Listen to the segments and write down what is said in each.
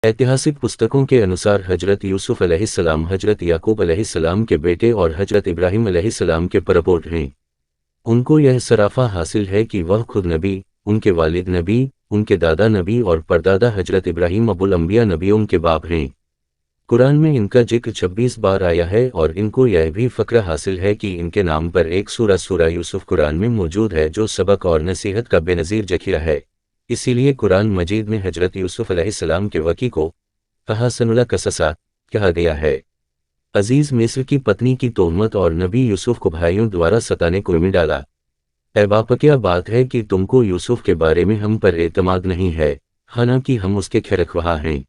ऐतिहासिक पुस्तकों के अनुसार हजरत यूसुफ अलैहिस्सलाम हजरत याकूब अलैहिस्सलाम के बेटे और हजरत इब्राहिम अलैहिस्सलाम के परपोट हैं। उनको यह सराफा हासिल है कि वह खुद नबी, उनके वालिद नबी, उनके दादा नबी और परदादा हजरत इब्राहिम अबुल अंबिया नबियों के बाप हैं। कुरान में इनका जिक्र 26 बार आया है और इनको यह भी फ़क्र हासिल है कि इनके नाम पर एक सूरा यूसुफ कुरान में मौजूद है जो सबक और नसीहत का बेनज़ीर ज़ख़ीरा है। इसीलिए कुरान मजीद में हजरत यूसुफ अलैहिस्सलाम के वकी को अहसनुल क़ससा कहा गया है। अजीज़ मिस्र की पत्नी की तोहमत और नबी यूसुफ को भाइयों द्वारा सताने को में डाला। ऐ बाप, क्या बात है कि तुमको यूसुफ के बारे में हम पर एतमाद नहीं है, हालांकि हम उसके खैरख्वाह हैं।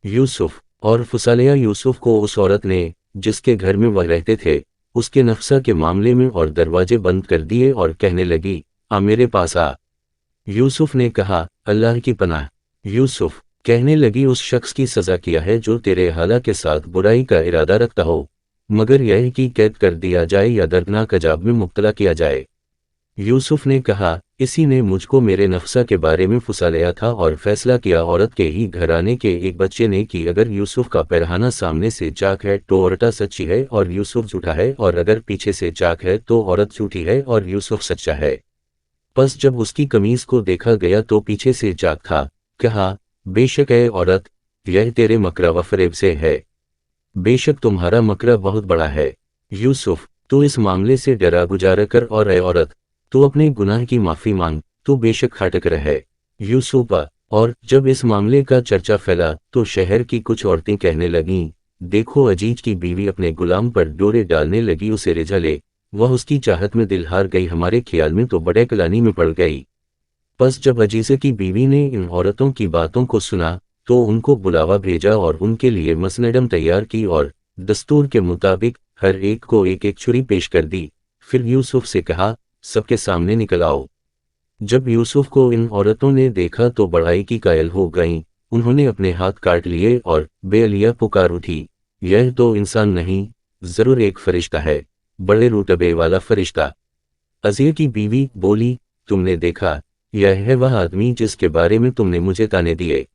यूसुफ और फुसालिया यूसुफ को उस औरत ने जिसके घर में वह रहते थे उसके नफ्सा के मामले में और दरवाजे बंद कर दिए और कहने लगी, आ मेरे पास आ। यूसुफ ने कहा, अल्लाह की पनाह। यूसुफ कहने लगी, उस शख्स की सज़ा किया है जो तेरे हाला के साथ बुराई का इरादा रखता हो, मगर यह कि कैद कर दिया जाए या दर्दनाक अजाब में मुब्तला किया जाए। यूसुफ ने कहा, इसी ने मुझको मेरे नफ्सा के बारे में फुसा लिया था और फैसला किया औरत के ही घराने के एक बच्चे ने कि अगर यूसुफ का पैरहाना सामने से चाक है तो औरत सच्ची है और यूसुफ झूठा है, और अगर पीछे से चाक है तो औरत झूठी है और यूसुफ सच्चा है। बस जब उसकी कमीज को देखा गया तो पीछे से चाक था। कहा, बेशक है औरत, यह तेरे मकरा व फरेब से है, बेशक तुम्हारा मकरा बहुत बड़ा है। यूसुफ, तू इस मामले से डरा गुजारा कर, और ऐ औरत, तू अपने गुनाह की माफ़ी मांग, तू बेशक खाटक रहे। यूसुफ, और जब इस मामले का चर्चा फैला तो शहर की कुछ औरतें कहने लगीं, देखो अजीज की बीवी अपने गुलाम पर डोरे डालने लगी, उसे रिझा ले, वह उसकी चाहत में दिल हार गई, हमारे ख्याल में तो बड़े कलानी में पड़ गई। बस जब अजीज़े की बीवी ने इन औरतों की बातों को सुना तो उनको बुलावा भेजा और उनके लिए मसनदम तैयार की और दस्तूर के मुताबिक हर एक को एक एक छुरी पेश कर दी। फिर यूसुफ से कहा, सबके सामने निकल आओ। जब यूसुफ को इन औरतों ने देखा तो बड़ाई की कायल हो गईं। उन्होंने अपने हाथ काट लिए और बेअलिया पुकार उठी, यह तो इंसान नहीं, जरूर एक फरिश्ता है, बड़े रुतबे वाला फरिश्ता। अज़ीर की बीवी बोली, तुमने देखा, यह है वह आदमी जिसके बारे में तुमने मुझे ताने दिए।